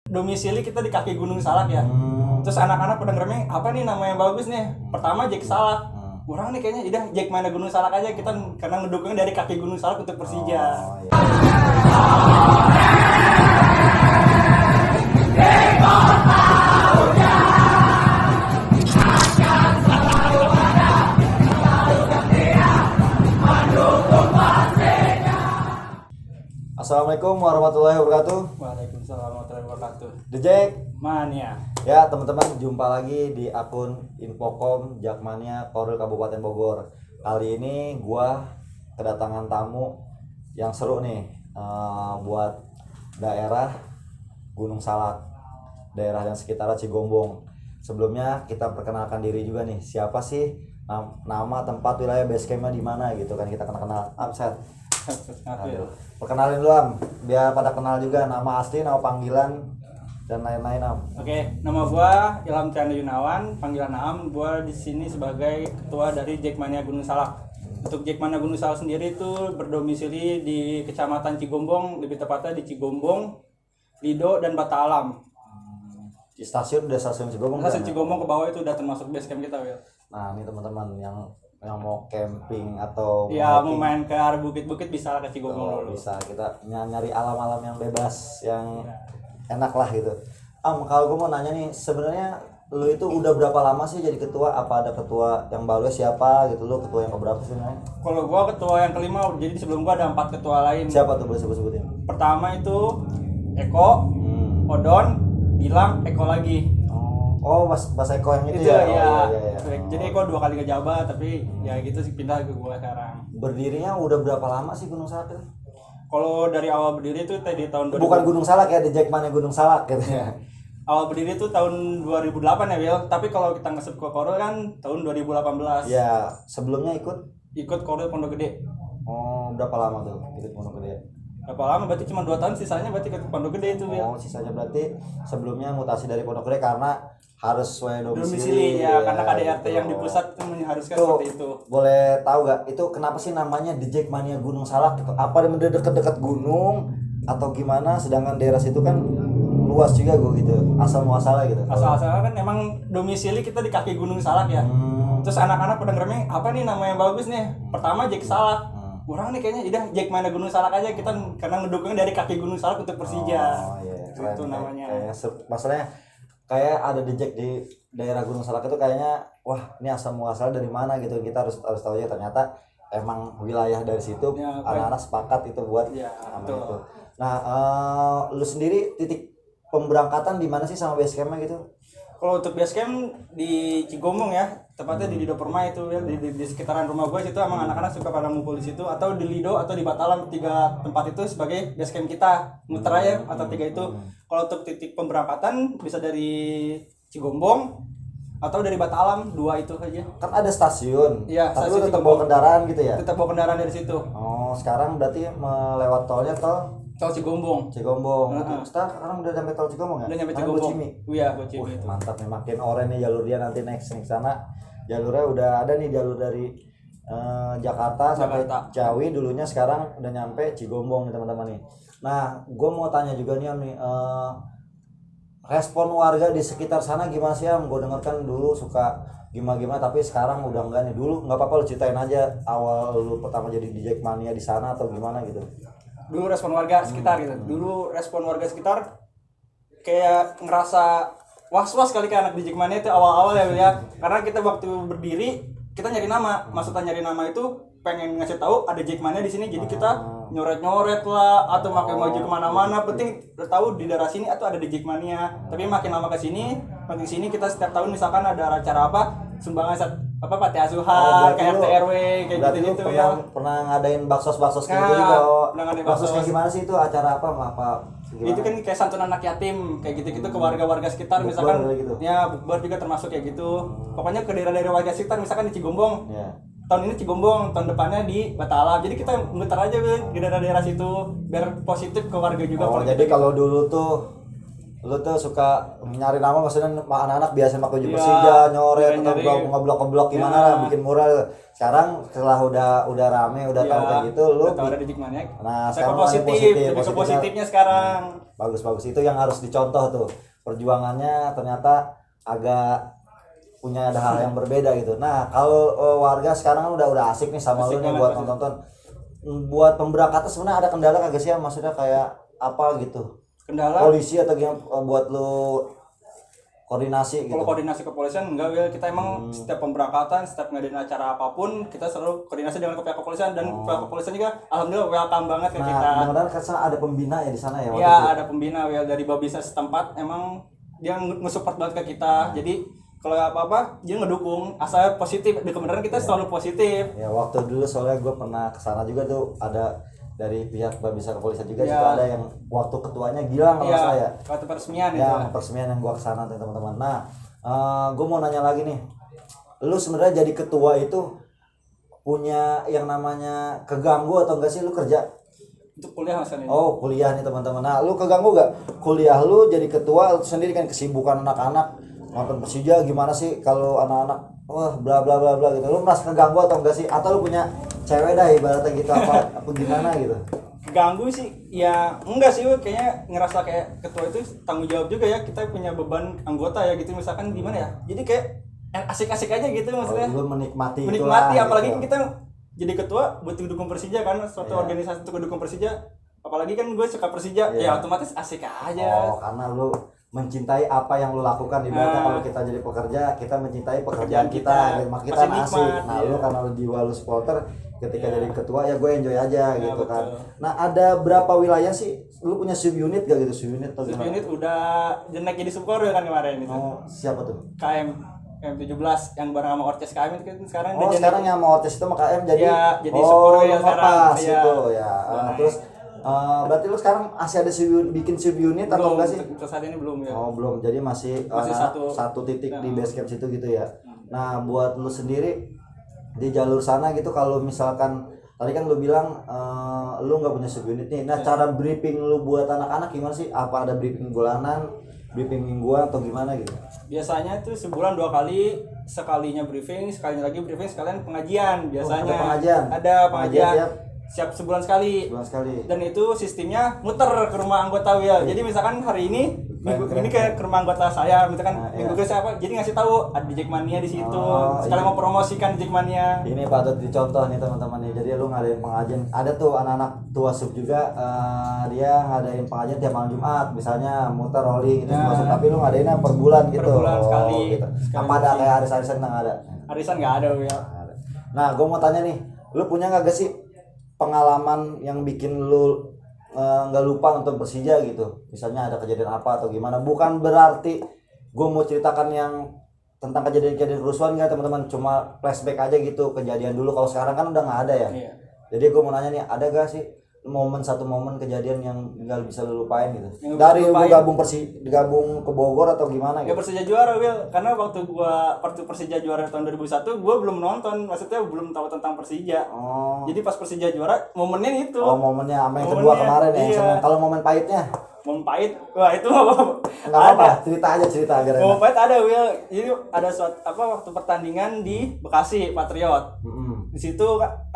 domisili kita di kaki Gunung Salak ya. Terus anak-anak pada ngeremeh, apa nih nama yang bagus nih? Pertama Jack Salak. Kurang nih kayaknya, udah Jack mana Gunung Salak aja, kita karena ngedukungnya dari kaki Gunung Salak untuk Persija. Oh, iya. Assalamualaikum warahmatullahi wabarakatuh. Waalaikumsalam warahmatullahi wabarakatuh. The Jack Mania. ya teman-teman, jumpa lagi di akun Infocom Jakmania Korwil Kabupaten Bogor. Kali ini gua kedatangan tamu yang seru nih, buat daerah Gunung Salak, daerah yang sekitar Cigombong. Sebelumnya kita perkenalkan diri juga nih, siapa sih nama, tempat, wilayah, basecampnya di mana gitu kan, kita kenal Amset. Aduh, perkenalin dulu Am, biar pada kenal juga nama asli, nama panggilan dan lain-lain Am. Oke, nama gua Ilham Chandra Yunawan, panggilan Am. Gua di sini sebagai ketua dari Jackmania Gunung Salak. Untuk Jackmania Gunung Salak sendiri itu berdomisili di Kecamatan Cigombong, lebih tepatnya di Cigombong, Lido dan Bata Alam. Di stasiun udah stasiun Cigombong. Stasiun kan? Cigombong ke bawah itu udah termasuk base camp kita, Wil. Nah, ini teman-teman yang mau camping atau Ya, mau hiking, main ke arah bukit-bukit bisa lah ke Cigombong dulu. bisa kita nyari alam-alam yang bebas, yang enak lah gitu. Am, kalau gue mau nanya nih, sebenarnya lu itu udah berapa lama sih jadi ketua? Apa ada ketua yang baru, siapa gitu? Lu ketua yang keberapa sih sebenarnya? Kalau gua ketua yang kelima, jadi sebelum gua ada 4 ketua lain. Siapa tuh, boleh sebut-sebutin? Pertama itu Eko, Odon, Gilang, Eko lagi. Oh, Mas Eko yang itu Itu ya? ya. Oh, iya. Jadi Eko 2 kali ngejabat, tapi ya gitu sih, pindah ke gua sekarang. Berdirinya udah berapa lama sih Gunung Salak itu? Kalau dari awal berdiri itu tadi tahun Bukan Gunung Salak ya, di Jackmania Gunung Salak gitu ya. Awal berdiri itu tahun 2008 ya, Wil. Tapi kalau kita ngesep ke Korwil kan tahun 2018. Ya, sebelumnya Ikut Korwil Pondok Gede. Oh, berapa lama tuh ikut Pondok Gede? Berapa lama? Berarti cuma 2 tahun, sisanya berarti ikut Pondok Gede itu, Wil. Oh, sisanya berarti sebelumnya mutasi dari Pondok Gede karena harus sesuai Domisili ya, karena KDRT gitu. yang di pusat itu mengharuskan Tuh, seperti itu. boleh tahu gak itu kenapa sih namanya di Jackmania Gunung Salak gitu? Apa dia dekat-dekat gunung atau gimana? Sedangkan daerah situ kan luas juga gue gitu, asal muasalnya gitu. Asal-asalnya kan emang domisili kita di kaki Gunung Salak ya. Terus anak-anak pada ngeremeh, apa nih nama yang bagus nih? Pertama Jack Salak. Kurang nih kayaknya, udah Jack mana Gunung Salak aja, kita karena ngedukungnya dari kaki Gunung Salak untuk Persija. Oh iya, keren. Itu namanya. Masalahnya kayak ada di Jack di daerah Gunung Salak itu kayaknya wah ini asal muasal dari mana gitu, kita harus tahu aja, ternyata emang wilayah dari situ Ya, anak-anak sepakat itu buat ya, nama betul. itu. Nah, lu sendiri titik pemberangkatan di mana sih sama base campnya gitu? Kalau untuk base camp di Cigombong ya, tepatnya di Lido Permai itu ya, di sekitaran rumah gue situ emang anak-anak suka pada ngumpul di situ, atau di Lido atau di Batalam, 3 tempat itu sebagai base camp kita, muter aja atau 3 itu. Kalau untuk titik pemberangkatan bisa dari Cigombong atau dari Batalam, 2 itu aja. Kan ada stasiun, Iya, tapi stasiun lu tetap Cigombong. bawa kendaraan gitu ya? Tetap bawa kendaraan dari situ. Oh, sekarang berarti melewat tolnya Tol Cigombong. Cigombong. Sekarang udah sampai tol Cigombong ya? Udah nyampe Kan Cigombong. Bocimi. Iya, Bocimi Wih, itu. mantap nih, makin oren nih jalur dia nanti next nih sana. Jalurnya udah ada nih, jalur dari Jakarta sampai Ciawi dulunya, sekarang udah nyampe Cigombong nih teman-teman nih. Nah, gue mau tanya juga nih Am nih, respon warga di sekitar sana gimana sih Am? Gue denger kan dulu suka gimana tapi sekarang udah enggak nih. Dulu nggak apa-apa, lu ceritain aja awal lu pertama jadi di Jackmania di sana atau gimana gitu. Dulu respon warga sekitar gitu. Dulu respon warga sekitar kayak ngerasa was-was kali ke anak di Jackmania itu awal-awal ya. Karena kita waktu berdiri kita nyari nama. Maksudnya nyari nama itu pengen ngasih tahu ada Jackmania di sini. Jadi kita nyoret-nyoret lah atau pakai maju kemana-mana. Penting udah tahu di daerah sini atau ada di Jackmania. Tapi makin lama ke sini, makin sini kita setiap tahun misalkan ada acara apa, sumbangan panti asuhan, kayak RT RW kayak berarti gitu-gitu lu ya. pernah ngadain baksos gitu Nah, juga. pernah ngadain Baksosnya baksos. gimana sih itu, acara apa gimana? Itu kan kayak santunan anak yatim kayak gitu-gitu ke warga-warga sekitar, Bukber misalkan gitu. ya bukber juga termasuk kayak gitu. Pokoknya ke daerah-daerah warga sekitar, misalkan di Cigombong. Ya. Tahun ini Cigombong, tahun depannya di Batalam. Jadi kita muter aja di daerah-daerah situ biar positif ke warga juga. Oh, jadi kalau dulu tuh lu tuh suka nyari nama, maksudnya anak-anak biasa pakai baju Iya, Persija, nyoret iya, atau nyari. ngeblok-ngeblok gimana Iya. lah, bikin mural. Sekarang setelah udah rame, udah tahu kayak gitu, lu udah tahu ada Digimania. Nah, Saya ke sekarang lu ada positif, positif, lebih ke positifnya. positifnya sekarang. bagus itu yang harus dicontoh tuh. Perjuangannya ternyata agak punya ada hal yang berbeda gitu. Nah, kalau warga sekarang kan udah asik nih sama Asik lu nih banget, buat asik. nonton. Buat pemberangkatan sebenarnya ada kendala kagak sih ya? Maksudnya kayak apa gitu? Kendala Polisi atau gimana buat lu koordinasi gitu. kalau koordinasi kepolisian enggak, Will. Kita emang setiap pemberangkatan, setiap ngadain acara apapun, kita selalu koordinasi dengan pihak kepolisian, dan pihak kepolisian juga alhamdulillah welcome banget ke Nah, kita. mudah-mudahan kan ada pembina ya di sana ya waktu Iya, itu. ada pembina, Will, dari Babinsa setempat. Emang dia nge-support banget ke kita. Jadi kalau apa-apa dia ngedukung, asal positif. Di kebenaran kita selalu positif. Ya waktu dulu soalnya gue pernah kesana juga tuh, ada dari pihak Babinsa Kepolisian juga, Iya. situ ada yang waktu ketuanya Gilang kalau nggak salah ya. Waktu peresmian itu. Ya peresmian yang gua kesana tuh teman-teman. Nah, gue mau nanya lagi nih, lu sebenarnya jadi ketua itu punya yang namanya keganggu atau enggak sih lu kerja? Itu kuliah Mas ini. Oh kuliah nih teman-teman. Nah lu keganggu gak kuliah lu jadi ketua, lu sendiri kan kesibukan anak-anak nonton Persija, gimana sih kalau anak-anak wah bla bla bla bla gitu, lu merasa keganggu atau enggak sih? Atau lu punya cewek dah ibaratnya gitu, apa gimana gitu? Keganggu sih ya enggak sih, Will. Kayaknya ngerasa kayak ketua itu tanggung jawab juga ya, kita punya beban anggota ya gitu, misalkan gimana ya, jadi kayak asik-asik aja gitu maksudnya. Lu menikmati Menikmati, itulah, apalagi gitu. kita jadi ketua buat dukung Persija kan, suatu Iya. organisasi untuk dukung Persija, apalagi kan gue suka Persija. Iya. Ya otomatis asik aja. Oh, karena lu mencintai apa yang lu lakukan. Ibaratnya kalau kita jadi pekerja, kita mencintai pekerjaan Pekerjaan kita, kita. mak kita Masih asik. nikmat, Nah, iya. lu karena lu jiwa lu supporter, ketika jadi ketua ya gue enjoy aja gitu kan. betul. Nah, ada berapa wilayah sih? Lu punya subunit gak gitu? Subunit atau gimana? Unit udah naik jadi subkorio kan kemarin itu. Oh, siapa tuh? KM 17 yang bareng sama Orces KM itu kan sekarang Oh, udah sekarang yang mau Orces itu sama KM jadi Iya, jadi oh, Subkorio lu yang sekarang. pas Iya. itu ya. Nah, Terus berarti lu sekarang masih ada bikin subunit atau belum, enggak sih? untuk saat ini belum ya. Oh belum, jadi masih satu titik di base camp situ gitu ya. Nah buat lu sendiri di jalur sana gitu, kalau misalkan tadi kan lu bilang lu nggak punya subunit nih. Nah cara briefing lu buat anak-anak gimana sih? Apa ada briefing bulanan, briefing mingguan atau gimana gitu? Biasanya itu sebulan 2 kali, sekalinya briefing, sekalinya lagi briefing, sekalian pengajian biasanya. ada pengajian? Ada pengajian. Pengajian Siap sebulan sekali. Sebulan sekali. Dan itu sistemnya muter ke rumah anggota Will. Jadi misalkan hari ini minggu ini ke rumah anggota saya, misalkan Nah, minggu iya. ke siapa, jadi ngasih tahu ada Jackmania di situ. Oh, Sekali iya. mau promosikan Jackmania. Ini patut dicontoh nih teman-teman nih. Jadi lu ngadain pengajian. Ada tuh anak-anak tua sub juga, dia ngadain pengajian tiap malam Jumat, misalnya muter rolling gitu Nah. masuk, tapi lu ngadainnya per bulan gitu. Per bulan sekali. Gitu. Sekali Apa ada sih. kayak arisan-arisan nggak ada? Arisan nggak ada Will. Nah, gue mau tanya nih, lu punya nggak sih pengalaman yang bikin lu nggak lupa nonton Persija gitu? Misalnya ada kejadian apa atau gimana? Bukan berarti gue mau ceritakan yang tentang kejadian-kejadian kerusuhan nggak teman-teman, cuma flashback aja gitu kejadian dulu. Kalau sekarang kan udah nggak ada ya. Iya. Jadi gue mau nanya nih, ada gak sih satu momen kejadian yang nggak bisa lu lupain gitu? Yang nggak Dari bisa lu lupain. digabung ke Bogor atau gimana Ya gitu? Persija juara Will, karena waktu Persija juara tahun 2001 gua belum nonton, maksudnya belum tahu tentang Persija. Oh. Jadi pas Persija juara momennya itu. Oh, momennya sama yang kedua Momennya, kemarin ya. yang iya. seneng. Kalau momen pahitnya? Momen pahit, wah itu apa? Enggak apa-apa, cerita agar enak. Momen pahit ada Will. Jadi ada waktu pertandingan di Bekasi Patriot. Mm-mm. Di situ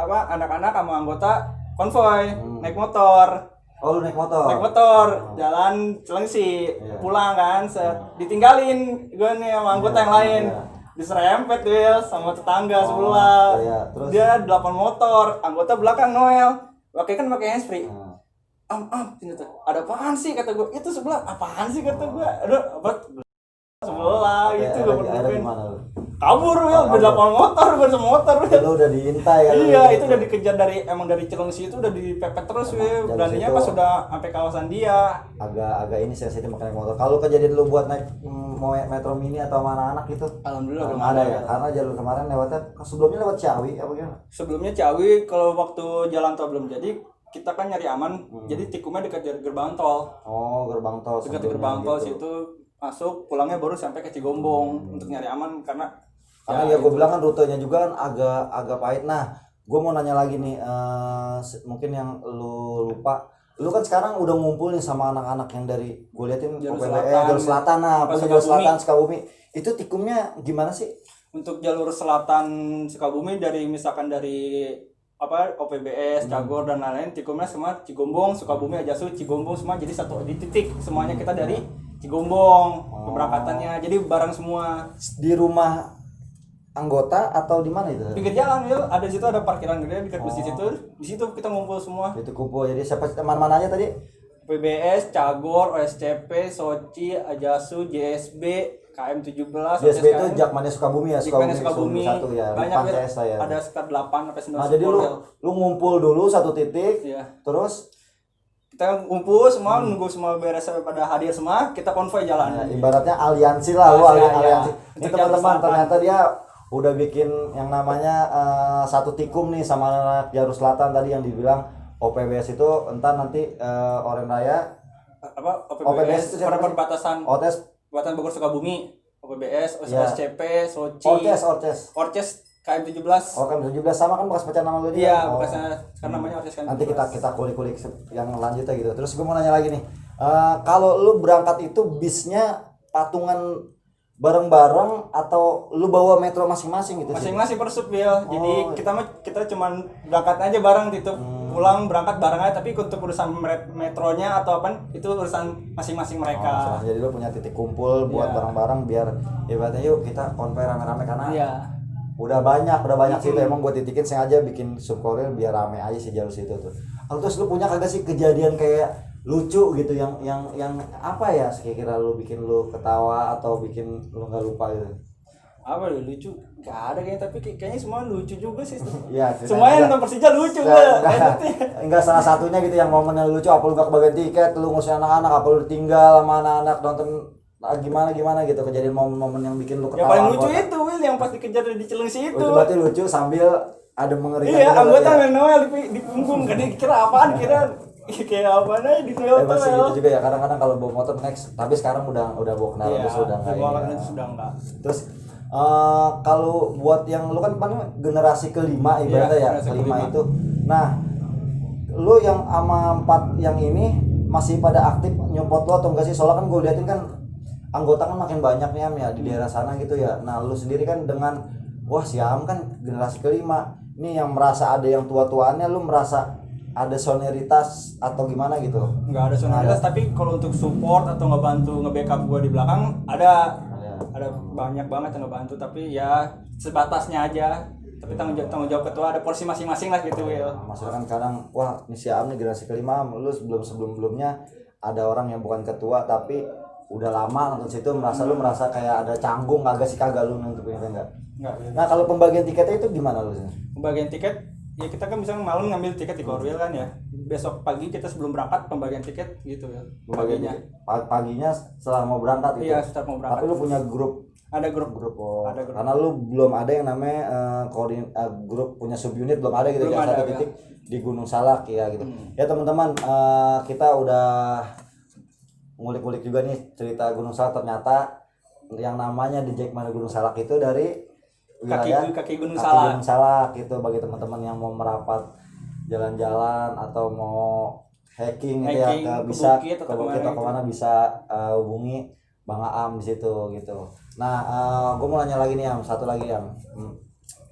anak-anak sama anggota konvoy naik motor. Oh, lu naik motor? Naik motor, jalan Cilengsi, Iya. pulang kan, ditinggalin gue nih sama anggota yang lain, iya. diserempet Will sama tetangga sebelah. iya. Terus? Dia 8 motor, anggota belakang Noel, pakai handsfree. Ini tuh, ada apaan sih kata gue, itu sebelah, apaan sih kata gue, aduh apa sebelah gitu gue Akhirnya berpikir. gimana lu? Kabur Will, udah 8 motor, gue sama motor Will. Lu udah diintai kan? Iya, itu udah dikejar dari Cilengsi itu udah dipepet terus Will. jalur Beraninya situ. pas udah sampai kawasan dia. Agak ini sensitif makan naik motor. Kalau kejadian lu buat naik mau Metro Mini atau mana anak itu? Alhamdulillah belum belum ada ya. Karena jalur kemarin lewatnya sebelumnya lewat Ciawi apa gimana? Sebelumnya Ciawi, kalau waktu jalan tol belum jadi, kita kan nyari aman. Jadi tikumnya dekat gerbang tol. Oh, gerbang tol. Dekat sebelumnya gerbang tol gitu. situ masuk, pulangnya baru sampai ke Cigombong untuk nyari aman karena Karena ya gue bilang kan rutenya juga kan agak pahit. Nah, gue mau nanya lagi nih, mungkin yang lu lupa, lu kan sekarang udah ngumpul nih sama anak-anak yang dari gue liatin Jalur OPBS, Selatan, Jalur Selatan, nah apa, punya Jalur Sukabumi. Selatan Sukabumi. Itu tikumnya gimana sih? Untuk jalur selatan Sukabumi dari misalkan dari apa OPBS, Cagor dan lain-lain, tikumnya semua Cigombong, Sukabumi, Ajasu, Cigombong semua jadi satu di titik. Semuanya kita dari Cigombong keberangkatannya. Jadi bareng semua. Di rumah anggota atau di mana itu? Pinggir jalan ya, ada di situ ada parkiran gede dekat bus di situ. Di situ kita ngumpul semua. Itu kumpul. Jadi siapa teman-teman aja tadi? PBS, Cagor, OSCP, Soci, Ajasu, JSB, KM17, JSB itu Jakmania Sukabumi ya, Jakmania Sukabumi. satu ya. Banyak Bukan CS ya. ada sekitar 8 sampai 9 Nah, jadi lu ngumpul dulu satu titik. Iya. Terus Kita ngumpul semua, nunggu semua beres sampai pada hadir semua, kita konvoy jalan. ya, ibaratnya aliansi lah, lu Aliansi, aliansi. ya. Ini Untuk teman-teman Jalur Selatan. ternyata dia udah bikin yang namanya satu tikum nih sama anak Jalur Selatan tadi yang dibilang OPBS itu entar nanti Oren Raya Apa OPBS OPBS itu siapa pada sih? perbatasan Ortes Perbatasan Bogor Sukabumi, OPBS, Ya. OSCP, Soci, Orces KM17. Oh kan 17 sama kan bekas pacar nama lu dia. Iya, Oh. bekasnya sekarang namanya Orces KM17. Nanti kita kulik-kulik yang lanjutnya gitu. Terus gue mau nanya lagi nih. Kalau lu berangkat itu bisnya patungan bareng-bareng atau lu bawa metro masing-masing gitu sih? Masing-masing per sub ya. Jadi Oh. kita cuman berangkat aja bareng gitu. Pulang berangkat bareng aja, tapi untuk urusan metronya atau apa itu urusan masing-masing mereka. Oh, jadi lu punya titik kumpul buat Iya. bareng-bareng biar ibaratnya yuk kita konvoy rame-rame karena Iya. udah banyak sih itu emang gue titikin sengaja bikin subkoril biar rame aja sih jalur situ tuh. Terus lu punya kagak sih kejadian kayak lucu gitu yang apa ya kira-kira lu bikin lu ketawa atau bikin lu nggak lupa gitu? Apa ya lucu? Gak ada kayaknya, tapi kayaknya semua lucu juga sih. Iya, Semuanya nonton Persija lucu gua. Enggak salah satunya gitu yang momen yang lucu apa lu gak kebagian tiket, lu ngusir anak-anak, apa lu tinggal sama anak-anak nonton gimana gitu kejadian momen-momen yang bikin lu Yang ketawa. paling lucu anggota. itu Will yang pas dikejar di Cilengsi itu. Itu berarti lucu sambil ada mengerikan Iya, juga anggota berarti ya? main Noel di punggung. Kan dikira apaan? Kira kayak apaan aja di Noel Masih tuh. gitu juga ya kadang-kadang kalau bawa motor next, tapi sekarang udah bawa kendaraan Iya, sudah enggak bawa ini ya. itu sudah enggak. Terus kalau buat yang lu kan paling generasi kelima ibaratnya ya, generasi kelima kelima. itu. Nah, lu yang sama 4 yang ini masih pada aktif nyopot lu atau enggak sih? Soalnya kan gue liatin kan anggota kan makin banyak nih Am, ya di daerah sana gitu ya. Nah, lu sendiri kan dengan wah si Am kan generasi kelima. Ini yang merasa ada yang tua-tuaannya, lu merasa ada solidaritas atau gimana gitu? Enggak ada solidaritas, tapi kalau untuk support atau ngebantu nge-backup gua di belakang ada banyak banget yang ngebantu, tapi ya sebatasnya aja. Tapi tanggung jawab ketua ada porsi masing-masing lah gitu Will. Maksudnya kan kadang wah ini si Am nih generasi kelima, lu sebelumnya ada orang yang bukan ketua tapi udah lama nonton situ lu merasa kayak ada canggung agak sih kagak lu nonton itu enggak? Enggak. Will. Nah kalau pembagian tiketnya itu gimana lu sih? Pembagian tiket ya kita kan bisa malam ngambil tiket di Korwil kan ya. Besok pagi kita sebelum berangkat pembagian tiket gitu ya. Pembagian paginya setelah mau berangkat gitu. Iya, setelah mau berangkat. Tapi lu punya grup Ada grup. oh. Ada grup. Karena lu belum ada yang namanya grup punya subunit belum ada gitu Belum ya ada, satu ya. titik di Gunung Salak ya gitu. Ya teman-teman kita udah ngulik-ngulik juga nih cerita Gunung Salak. Ternyata yang namanya di Jackmania Gunung Salak itu dari wilayah kaki Gunung kaki Salak. Gunung Salak gitu. Bagi teman-teman yang mau merapat jalan-jalan atau mau hiking gitu ya Hiking, ke bisa bukit ke atau bukit kemana atau kemana bisa hubungi Bang Aam di situ gitu. Nah, gue mau nanya lagi nih Am, satu lagi Am.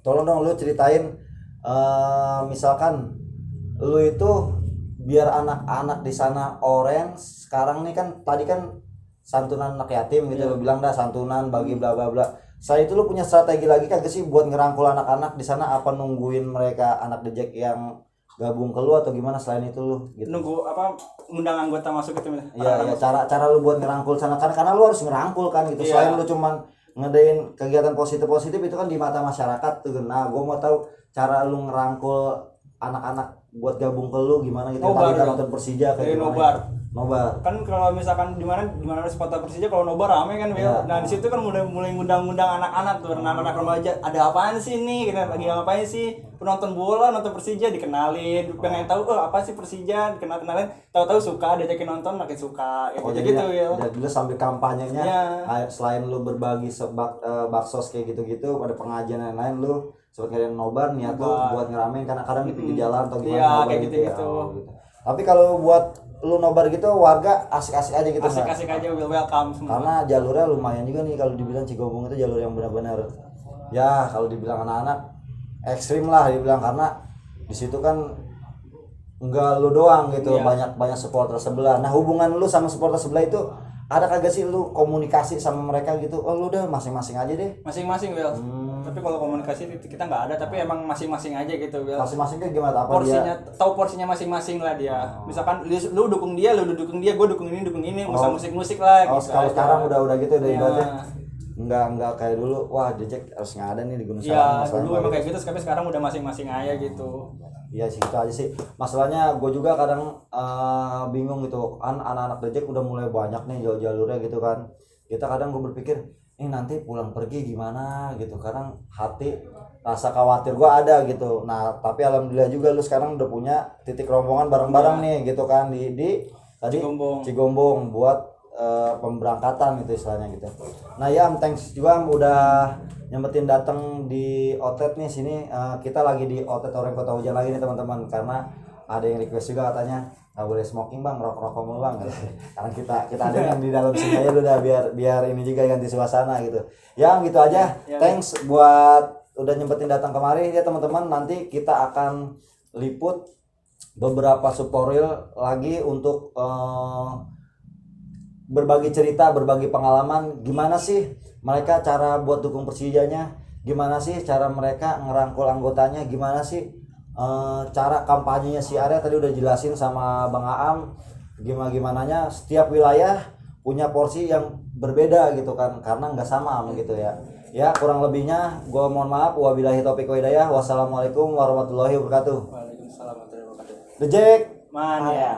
Tolong dong lu ceritain misalkan lu itu biar anak-anak di sana orange sekarang nih kan tadi kan santunan anak yatim gitu lu bilang dah santunan bagi bla bla bla. Saya itu lu punya strategi lagi kagak sih buat ngerangkul anak-anak di sana apa nungguin mereka anak dejek yang gabung ke lu atau gimana selain itu lu gitu. Nunggu apa undang anggota masuk gitu Iya, ya cara lu buat ngerangkul sana karena lu harus ngerangkul kan gitu. Iya. Selain lu cuman ngedain kegiatan positif itu kan di mata masyarakat tuh. Nah, gua mau tahu cara lu ngerangkul anak-anak buat gabung ke lu gimana gitu. Nobar, Tadi kan ya. nonton Persija kayak Dari gimana? nobar. Nobar. Kan kalau misalkan di mana ada spot Persija kalau nobar rame kan Will. Iya. Nah, di situ kan mulai ngundang-ngundang anak-anak tuh, anak-anak remaja. Ada apaan sih nih? Kita lagi ngapain sih? Penonton bola, nonton Persija dikenalin, pengen tahu apa sih Persija, dikenalin, tahu-tahu suka, diajakin nonton makin suka. Oh, Gitu jadi gitu Will. dari dulu sambil kampanyenya Iya. selain lu berbagi baksos kayak gitu-gitu pada pengajian dan lain lu sebagai nobar niat lu Nobar. buat ngeramein karena kadang di pinggir jalan atau gimana Iya, nobar kayak gitu gitu-gitu. ya. Oh, gitu. Tapi kalau buat lu nobar gitu warga asik-asik aja gitu nggak? Asik-asik aja, welcome semua. Karena jalurnya lumayan juga nih kalau dibilang Cigombong itu jalur yang benar-benar ya kalau dibilang anak-anak ekstrim lah dibilang, karena di situ kan enggak lu doang gitu, Iya. banyak supporter sebelah. Nah hubungan lu sama supporter sebelah itu ada kagak sih lu komunikasi sama mereka gitu? Oh lu udah masing-masing aja deh. Masing-masing, Will. Tapi kalau komunikasi kita nggak ada, tapi emang masing-masing aja gitu, Will. Masing-masing kan gimana? Apa Porsinya, dia? tahu porsinya masing-masing lah dia. Misalkan lu dukung dia, lu dukung dia, gue dukung ini, nggak usah musik-musik lah Oh gitu kalau aja. sekarang udah gitu udah Iya. ibaratnya nggak kayak dulu. Wah Dejek harus nggak ada nih di Gunung Iya, Salak. dulu emang kayak gitu, tapi sekarang udah masing-masing aja gitu. Iya sih itu aja sih. Masalahnya gue juga kadang bingung gitu. Kan anak-anak Dejek udah mulai banyak nih jalurnya gitu kan. Kita kadang gue berpikir, ini nanti pulang pergi gimana gitu. Kadang hati rasa khawatir gue ada gitu. Nah tapi alhamdulillah juga lu sekarang udah punya titik rombongan bareng-bareng nih gitu kan di tadi Cigombong buat pemberangkatan gitu istilahnya gitu. Nah ya thanks juga udah nyempetin datang di Otet nih sini. Kita lagi di Otet Orang Kota Hujan lagi nih teman-teman, karena ada yang request juga katanya nggak boleh smoking bang, rokok mulu bang. Karena kita ada yang di dalam sini aja udah biar ini juga ganti suasana gitu. Ya gitu aja. Thanks buat udah nyempetin datang kemari ya teman-teman. Nanti kita akan liput beberapa tutorial lagi untuk berbagi cerita, berbagi pengalaman, gimana sih mereka cara buat dukung Persijanya, gimana sih cara mereka ngerangkul anggotanya, gimana sih cara kampanyenya si Arya tadi udah jelasin sama Bang Aam, gimananya setiap wilayah punya porsi yang berbeda gitu kan, karena nggak sama gitu ya. Ya kurang lebihnya gue mohon maaf, wabillahi taufiq wa hidayah, wassalamualaikum warahmatullahi wabarakatuh. Waalaikumsalam warahmatullahi wabarakatuh. The Jack Mana ya?